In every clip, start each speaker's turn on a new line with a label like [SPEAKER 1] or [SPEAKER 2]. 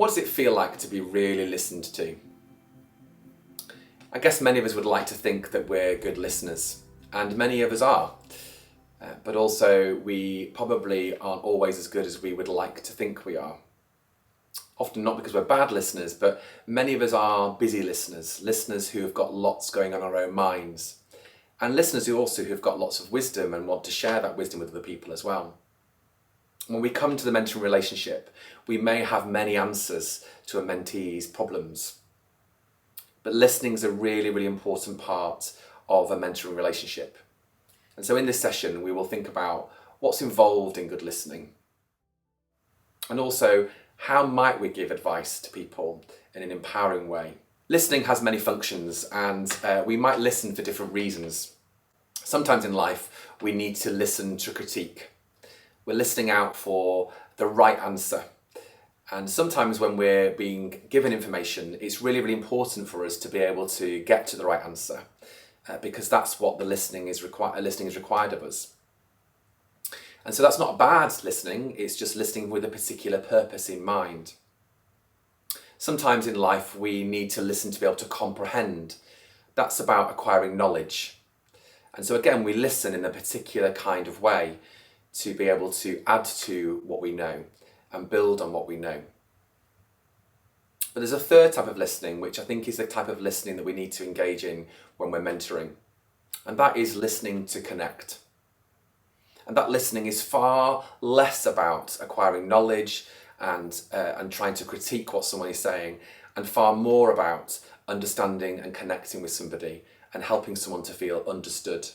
[SPEAKER 1] What does it feel like to be really listened to? I guess many of us would like to think that we're good listeners, and many of us are. But also we probably aren't always as good as we would like to think we are. Often not because we're bad listeners, but many of us are busy listeners, listeners who have got lots going on in our own minds, and listeners who have got lots of wisdom and want to share that wisdom with other people as well. When we come to the mentoring relationship, we may have many answers to a mentee's problems. But listening is a really, really important part of a mentoring relationship. And so in this session, we will think about what's involved in good listening. And also, how might we give advice to people in an empowering way? Listening has many functions, and we might listen for different reasons. Sometimes in life, we need to listen to critique. We're listening out for the right answer. And sometimes when we're being given information, it's really, really important for us to be able to get to the right answer, because that's what the listening is required of us. And so that's not bad listening, it's just listening with a particular purpose in mind. Sometimes in life we need to listen to be able to comprehend. That's about acquiring knowledge. And so again, we listen in a particular kind of way to be able to add to what we know and build on what we know. But there's a third type of listening, which I think is the type of listening that we need to engage in when we're mentoring. And that is listening to connect. And that listening is far less about acquiring knowledge and trying to critique what someone is saying, and far more about understanding and connecting with somebody and helping someone to feel understood.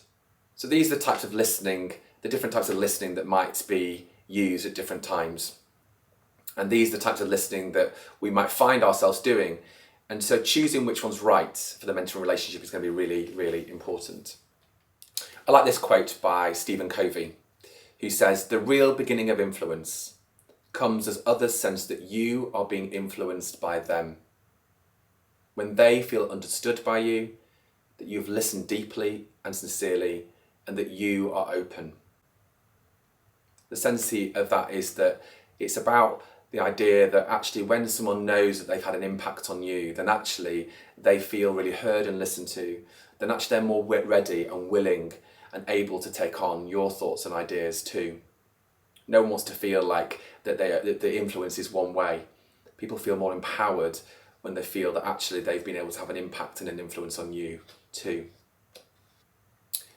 [SPEAKER 1] So these are the types of listening, the different types of listening that might be used at different times. And these are the types of listening that we might find ourselves doing. And so choosing which one's right for the mentoring relationship is going to be really, really important. I like this quote by Stephen Covey, who says, "The real beginning of influence comes as others sense that you are being influenced by them. When they feel understood by you, that you've listened deeply and sincerely, and that you are open." The sense of that is that it's about the idea that actually when someone knows that they've had an impact on you, then actually they feel really heard and listened to, then actually they're more ready and willing and able to take on your thoughts and ideas too. No one wants to feel like that the influence is one way. People feel more empowered when they feel that actually they've been able to have an impact and an influence on you too.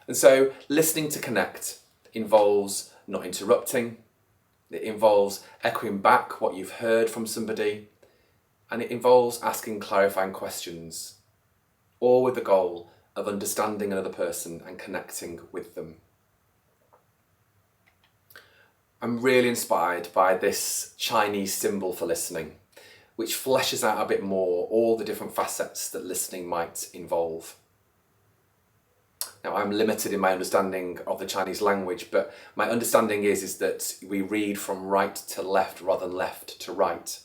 [SPEAKER 1] And so listening to connect involves not interrupting. It involves echoing back what you've heard from somebody, and it involves asking clarifying questions, all with the goal of understanding another person and connecting with them. I'm really inspired by this Chinese symbol for listening, which fleshes out a bit more all the different facets that listening might involve. Now, I'm limited in my understanding of the Chinese language, but my understanding is that we read from right to left rather than left to right.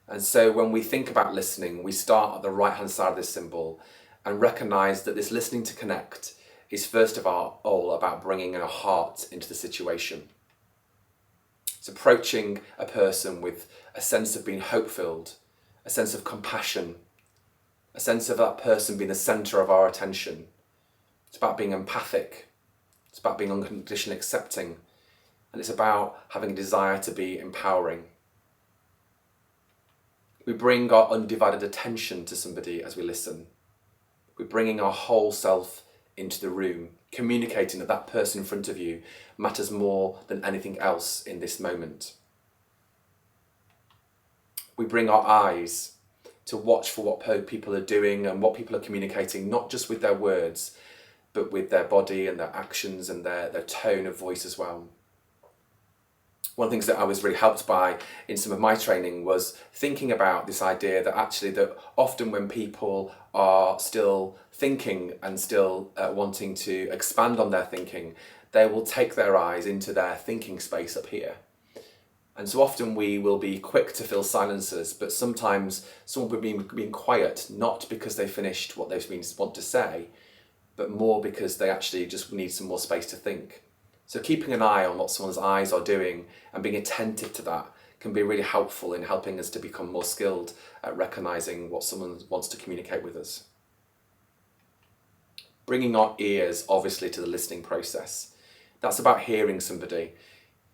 [SPEAKER 1] And so when we think about listening, we start at the right-hand side of this symbol and recognise that this listening to connect is first of all about bringing our heart into the situation. It's approaching a person with a sense of being hope-filled, a sense of compassion, a sense of that person being the centre of our attention. It's about being empathic, it's about being unconditionally accepting, and it's about having a desire to be empowering. We bring our undivided attention to somebody as we listen. We're bringing our whole self into the room, communicating that that person in front of you matters more than anything else in this moment. We bring our eyes to watch for what people are doing and what people are communicating, not just with their words, but with their body and their actions and their tone of voice as well. One of the things that I was really helped by in some of my training was thinking about this idea that actually that often when people are still thinking and still wanting to expand on their thinking, they will take their eyes into their thinking space up here. And so often we will be quick to fill silences, but sometimes someone will be being quiet, not because they finished what they want to say, but more because they actually just need some more space to think. So keeping an eye on what someone's eyes are doing and being attentive to that can be really helpful in helping us to become more skilled at recognising what someone wants to communicate with us. Bringing our ears, obviously, to the listening process. That's about hearing somebody,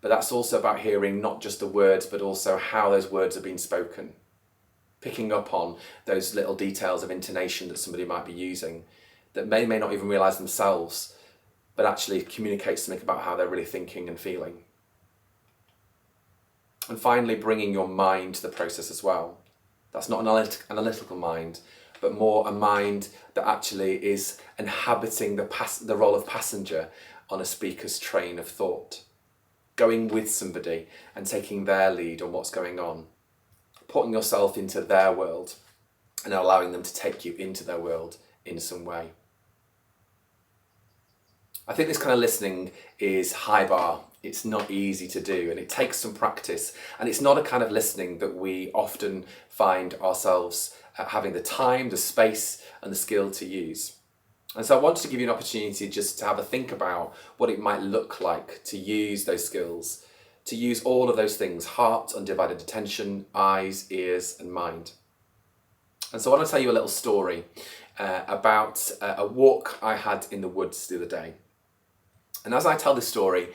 [SPEAKER 1] but that's also about hearing not just the words, but also how those words are being spoken. Picking up on those little details of intonation that somebody might be using that may not even realise themselves, but actually communicate something about how they're really thinking and feeling. And finally, bringing your mind to the process as well. That's not an analytical mind, but more a mind that actually is inhabiting the role of passenger on a speaker's train of thought. Going with somebody and taking their lead on what's going on. Putting yourself into their world and allowing them to take you into their world in some way. I think this kind of listening is high bar. It's not easy to do, and it takes some practice, and it's not a kind of listening that we often find ourselves having the time, the space and the skill to use. And so I wanted to give you an opportunity just to have a think about what it might look like to use those skills, to use all of those things: heart, undivided attention, eyes, ears and mind. And so I want to tell you a little story about a walk I had in the woods the other day. And as I tell this story,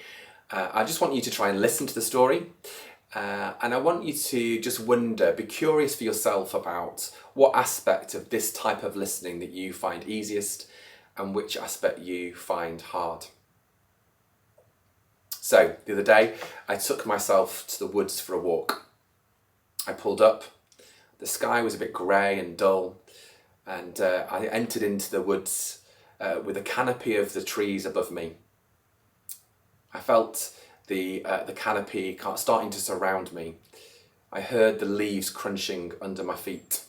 [SPEAKER 1] I just want you to try and listen to the story. And I want you to just wonder, be curious for yourself about what aspect of this type of listening that you find easiest and which aspect you find hard. So the other day, I took myself to the woods for a walk. I pulled up, the sky was a bit grey and dull, and I entered into the woods with a canopy of the trees above me. I felt the canopy starting to surround me. I heard the leaves crunching under my feet.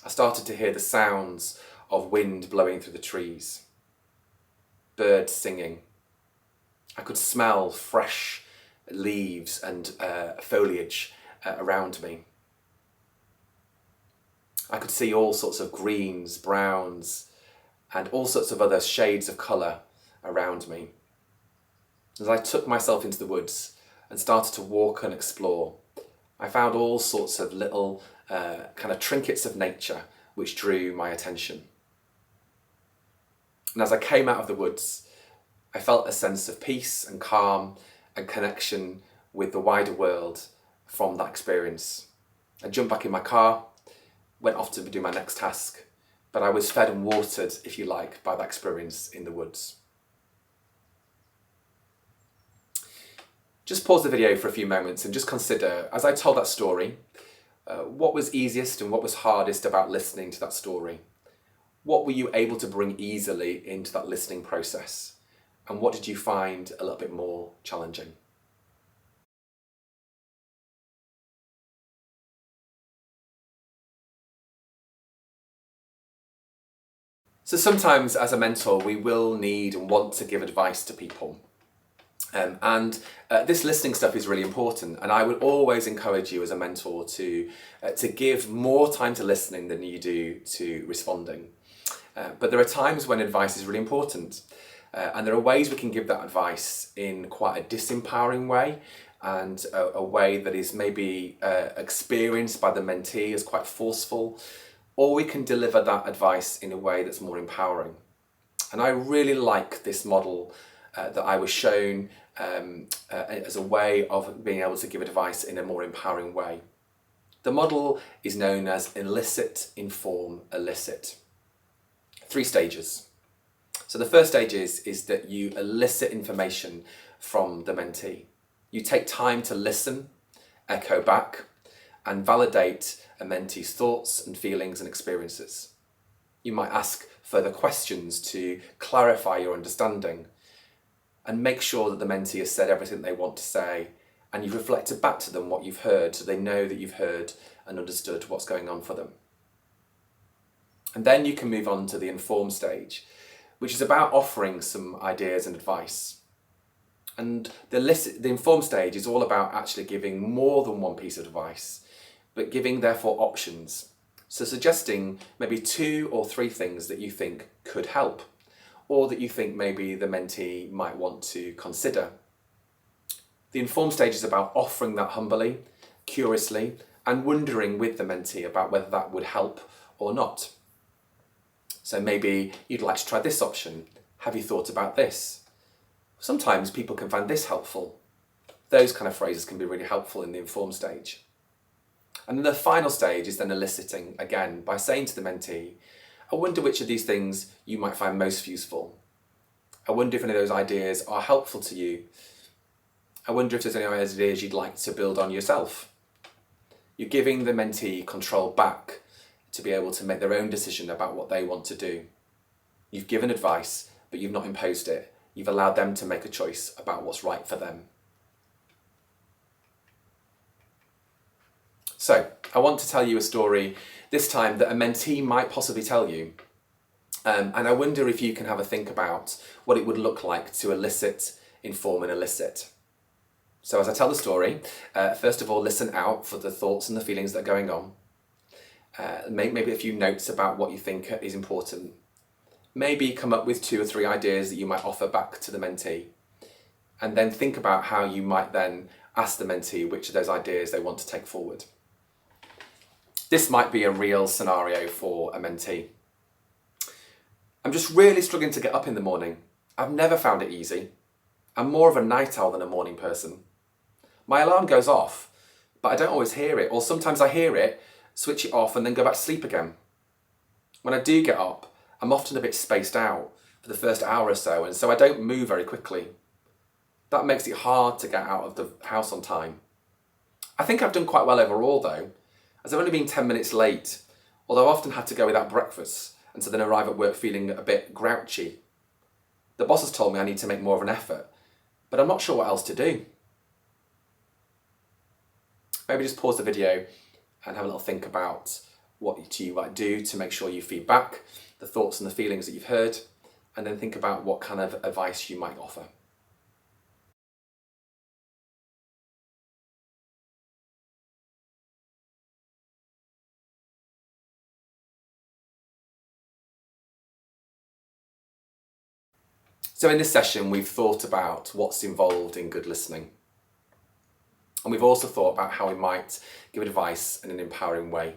[SPEAKER 1] I started to hear the sounds of wind blowing through the trees, birds singing. I could smell fresh leaves and foliage around me. I could see all sorts of greens, browns, and all sorts of other shades of colour around me. As I took myself into the woods and started to walk and explore, I found all sorts of little kind of trinkets of nature which drew my attention. And as I came out of the woods, I felt a sense of peace and calm and connection with the wider world from that experience. I jumped back in my car, went off to do my next task, but I was fed and watered, if you like, by that experience in the woods. Just pause the video for a few moments and just consider, as I told that story, what was easiest and what was hardest about listening to that story? What were you able to bring easily into that listening process? And what did you find a little bit more challenging? So sometimes as a mentor, we will need and want to give advice to people. This listening stuff is really important, and I would always encourage you as a mentor to give more time to listening than you do to responding. But there are times when advice is really important, and there are ways we can give that advice in quite a disempowering way, and a way that is maybe experienced by the mentee as quite forceful, or we can deliver that advice in a way that's more empowering. And I really like this model that I was shown as a way of being able to give advice in a more empowering way. The model is known as elicit, inform, elicit. 3 stages. So the first stage is that you elicit information from the mentee. You take time to listen, echo back, and validate a mentee's thoughts and feelings and experiences. You might ask further questions to clarify your understanding, and make sure that the mentee has said everything they want to say, and you've reflected back to them what you've heard so they know that you've heard and understood what's going on for them. And then you can move on to the inform stage, which is about offering some ideas and advice. And the inform stage is all about actually giving more than one piece of advice, but giving therefore options. So suggesting maybe 2 or 3 things that you think could help, or that you think maybe the mentee might want to consider. The informed stage is about offering that humbly, curiously, and wondering with the mentee about whether that would help or not. So maybe you'd like to try this option. Have you thought about this? Sometimes people can find this helpful. Those kind of phrases can be really helpful in the informed stage. And then the final stage is then eliciting, again, by saying to the mentee, I wonder which of these things you might find most useful. I wonder if any of those ideas are helpful to you. I wonder if there's any ideas you'd like to build on yourself. You're giving the mentee control back to be able to make their own decision about what they want to do. You've given advice, but you've not imposed it. You've allowed them to make a choice about what's right for them. So, I want to tell you a story, this time that a mentee might possibly tell you. And I wonder if you can have a think about what it would look like to elicit, inform and elicit. So as I tell the story, first of all, listen out for the thoughts and the feelings that are going on. Make maybe a few notes about what you think is important. Maybe come up with 2 or 3 ideas that you might offer back to the mentee. And then think about how you might then ask the mentee which of those ideas they want to take forward. This might be a real scenario for a mentee. I'm just really struggling to get up in the morning. I've never found it easy. I'm more of a night owl than a morning person. My alarm goes off, but I don't always hear it, or sometimes I hear it, switch it off and then go back to sleep again. When I do get up, I'm often a bit spaced out for the first hour or so, and so I don't move very quickly. That makes it hard to get out of the house on time. I think I've done quite well overall though, as I've only been 10 minutes late, although I've often had to go without breakfast and so then arrive at work feeling a bit grouchy. The boss has told me I need to make more of an effort, but I'm not sure what else to do. Maybe just pause the video and have a little think about what you might do to make sure you feed back the thoughts and the feelings that you've heard, and then think about what kind of advice you might offer. So in this session, we've thought about what's involved in good listening. And we've also thought about how we might give advice in an empowering way.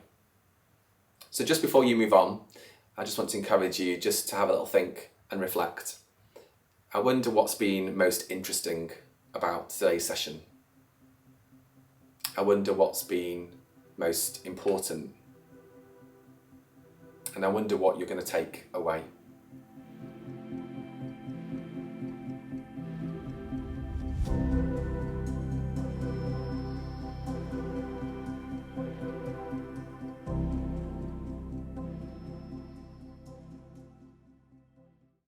[SPEAKER 1] So just before you move on, I just want to encourage you just to have a little think and reflect. I wonder what's been most interesting about today's session. I wonder what's been most important. And I wonder what you're going to take away.